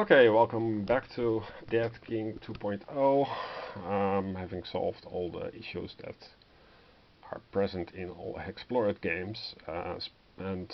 Okay, welcome back to Dead King 2.0. Having solved all the issues that are present in all Hexplore games and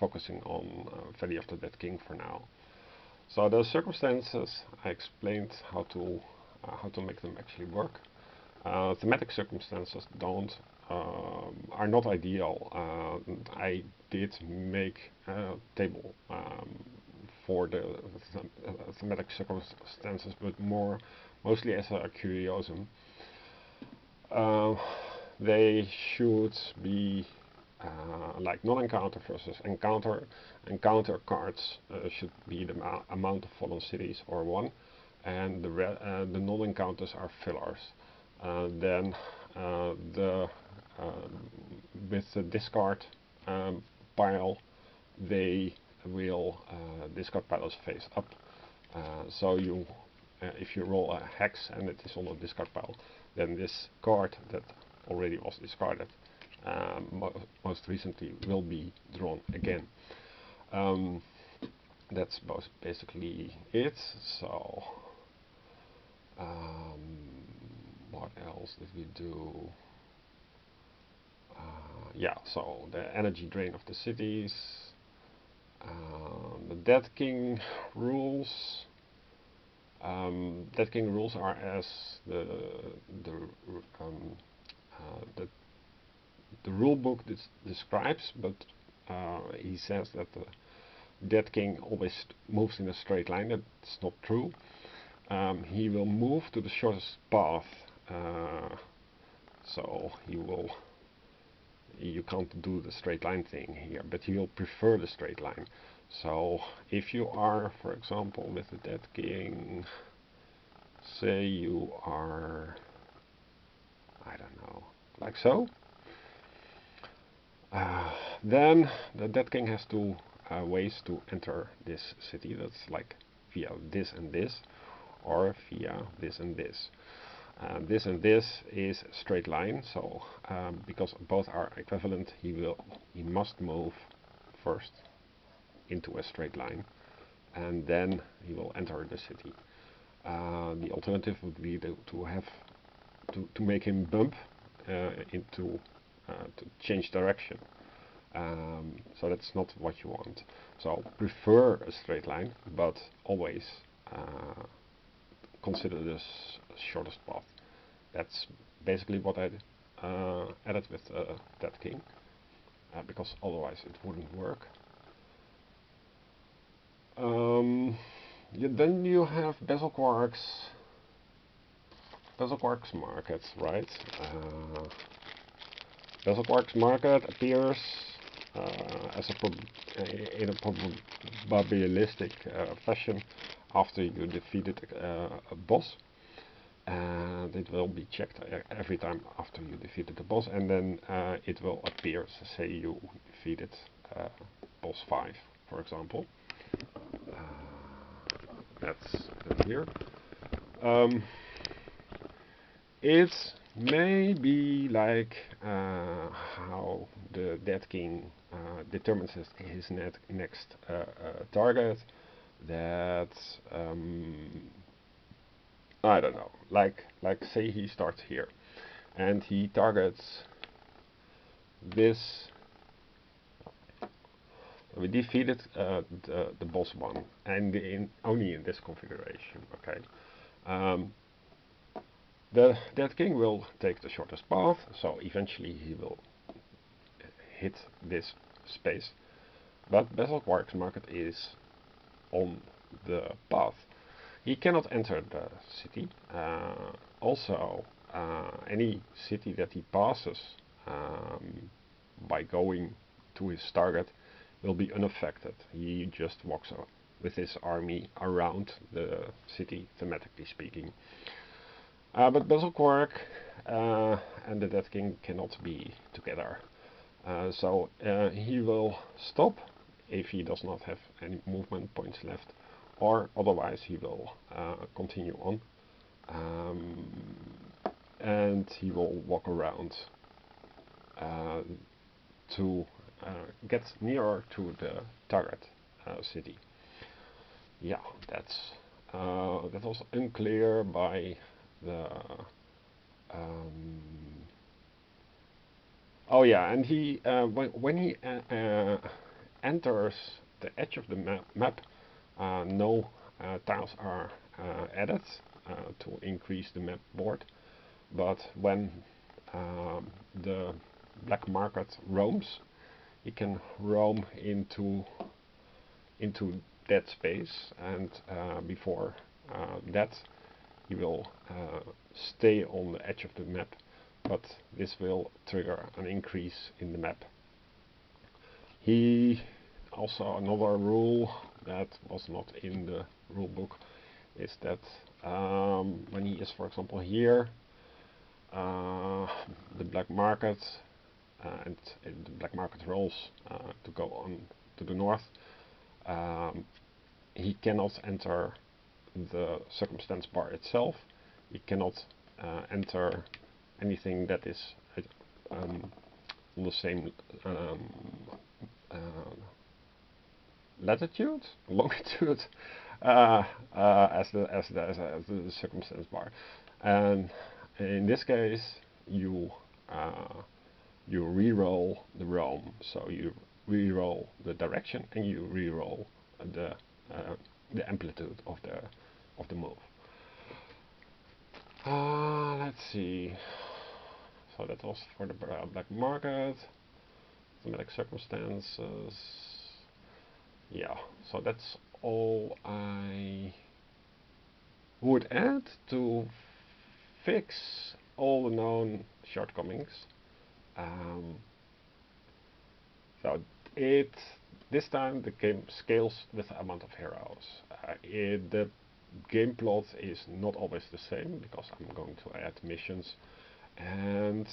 focusing on Valley of the Dead King for now. So the circumstances I explained how to make them actually work. Thematic circumstances are not ideal. I did make a table for the thematic circumstances, but mostly as a curiosum. They should be like non-encounter versus encounter. Encounter cards should be the amount of fallen cities or 1, and the non-encounters are fillers. Then with the discard pile, they will discard pile is face up. So you, if you roll a hex and it is on the discard pile, then this card that already was discarded most recently will be drawn again. That's basically it. So what else did we do? Yeah, so the energy drain of the cities, the Dead King rules. Dead King rules are as the rule book describes, but he says that the Dead King always moves in a straight line. That's not true. He will move to the shortest path, so you can't do the straight line thing here, but he will prefer the straight line. So if you are, for example, with the Dead King, say you are, I don't know, like so, then the Dead King has two ways to enter this city. That's like via this and this, or via this and this. This and this is a straight line, so because both are equivalent, he must move first into a straight line, and then he will enter the city. The alternative would be to make him bump to change direction. So that's not what you want. So prefer a straight line, but always consider this shortest path. That's basically what I added with Dead King, because otherwise it wouldn't work. Then you have Bezel Quarks market, right? Bezel Quarks market appears as in a probabilistic fashion after you defeated a boss, and it will be checked every time after you defeated the boss, and then it will appear, so say you defeated boss 5, for example. That's here. It may be like how the Dead King determines his next target. That I don't know. Like say he starts here, and he targets this. We defeated the boss 1, and only in this configuration. Okay. The Dead King will take the shortest path, so eventually he will hit this space. But Bezel Quarks market is on the path. He cannot enter the city. Also, any city that he passes by going to his target will be unaffected. He just walks with his army around the city, thematically speaking. But Bezel Quark and the Dead King cannot be together. So he will stop if he does not have any movement points left, or otherwise he will continue on. And he will walk around to get nearer to the target city. yeah, that was unclear by the. Oh yeah, and he when he enters the edge of the map, no tiles are added to increase the map board. But when the black market roams, he can roam into that space, and before that he will stay on the edge of the map, but this will trigger an increase in the map. He also, another rule that was not in the rule book is that when he is, for example, here, the black market and the black market rolls to go on to the north, he cannot enter the circumstance bar itself. He cannot enter anything that is on the same latitude, longitude as the circumstance bar. And in this case, you re-roll the roam, so you re-roll the direction and you re-roll the amplitude of the move. Let's see. So that was for the black market, thematic circumstances. Yeah, so that's all I would add to fix all the known shortcomings. So this time the game scales with the amount of heroes. The game plot is not always the same because I'm going to add missions, and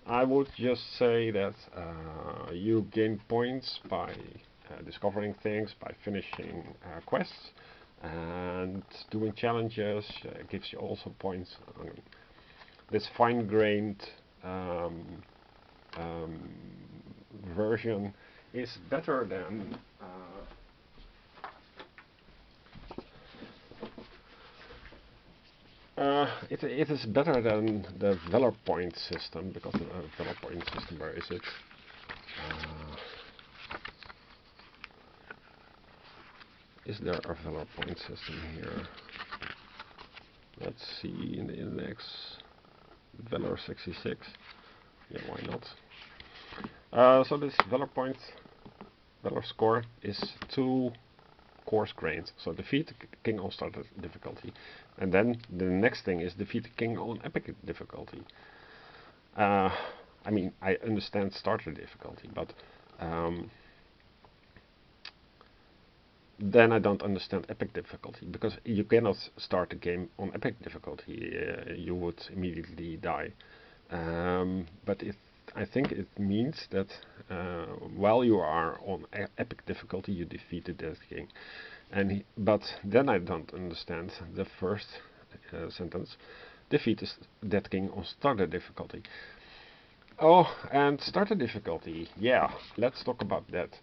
I would just say that you gain points by discovering things, by finishing quests, and doing challenges gives you also points. This fine-grained version is better than it is better than the Valor point system, because the Valor point system, where is it? Is there a Valor point system here? Let's see in the index. Valor 66. Yeah, why not? So this Valor score is 2 coarse grains. So defeat the king on starter difficulty, and then the next thing is defeat the king on epic difficulty. I mean, I understand starter difficulty, but then I don't understand epic difficulty, because you cannot start the game on epic difficulty. You would immediately die. But I think it means that while you are on epic difficulty, you defeated that king. But then I don't understand the first sentence: defeat that king on starter difficulty. Oh, and starter difficulty. Yeah, let's talk about that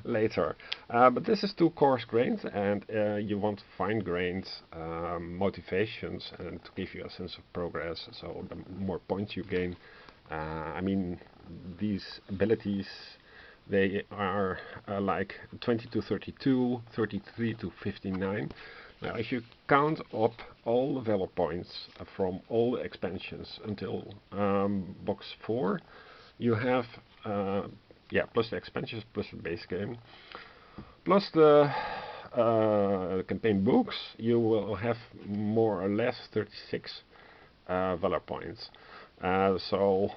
later. But this is 2 coarse grains, and you want fine grained motivations and to give you a sense of progress. So the more points you gain, I mean, these abilities, they are like 20 to 32, 33 to 59. Now, if you count up all the Valor points from all the expansions until box 4, you have, plus the expansions, plus the base game, plus the campaign books, you will have more or less 36 Valor points. So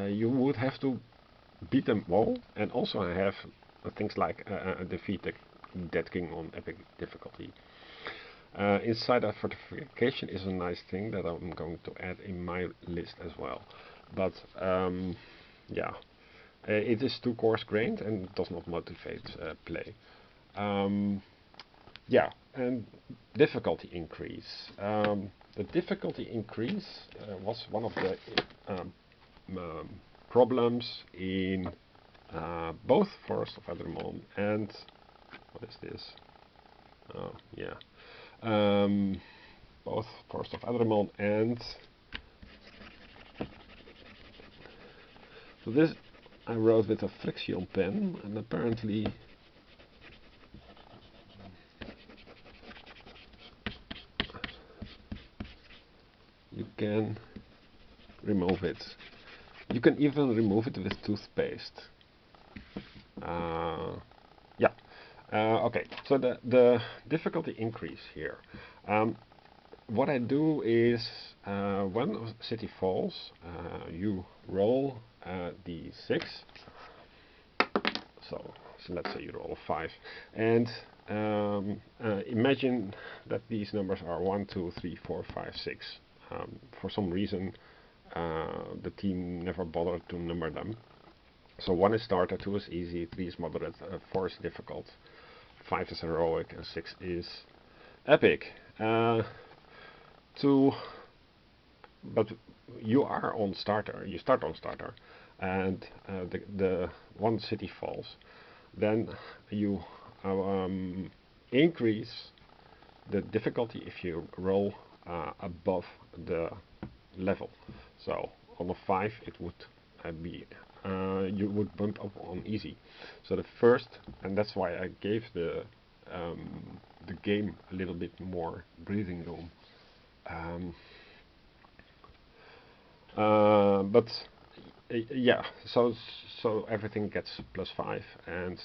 you would have to beat them all, and also have things like defeat the Dead King on epic difficulty. Insider fortification is a nice thing that I'm going to add in my list as well. But yeah, it is 2 coarse grained and does not motivate play. Yeah, and difficulty increase. The difficulty increase was one of the problems in both Forest of Adramon and what is this? Oh yeah, both Forest of Adramon and so this I wrote with a friction pen, and apparently you can remove it. You can even remove it with toothpaste. Yeah. Okay. So the difficulty increase here. What I do is when a city falls, you roll d6. So let's say you roll a 5, and imagine that these numbers are 1, 2, 3, 4, 5, 6. For some reason, the team never bothered to number them. So 1 is starter, 2 is easy, 3 is moderate, 4 is difficult, 5 is heroic, and 6 is epic. But you are on starter, you start on starter, and the one city falls, then you increase the difficulty if you roll above the level. So on a 5 it would be you would bump up on easy. So the first, and that's why I gave the game a little bit more breathing room. But yeah, so everything gets +5 and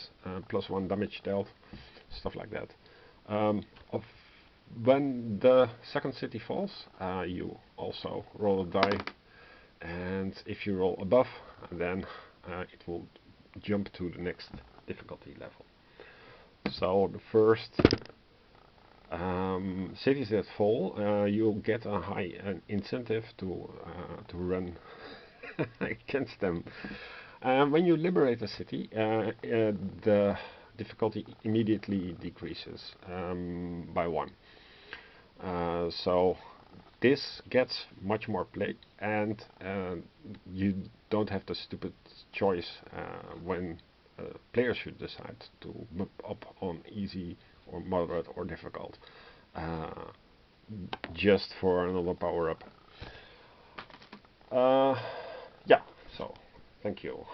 +1 damage dealt, stuff like that. When the second city falls, you also roll a die, and if you roll above, then it will jump to the next difficulty level. So the first cities that fall, you'll get a high incentive to run against them. When you liberate a city, the difficulty immediately decreases by 1. So this gets much more play, and you don't have the stupid choice when players should decide to bump up on easy or moderate or difficult just for another power up. Yeah, so thank you.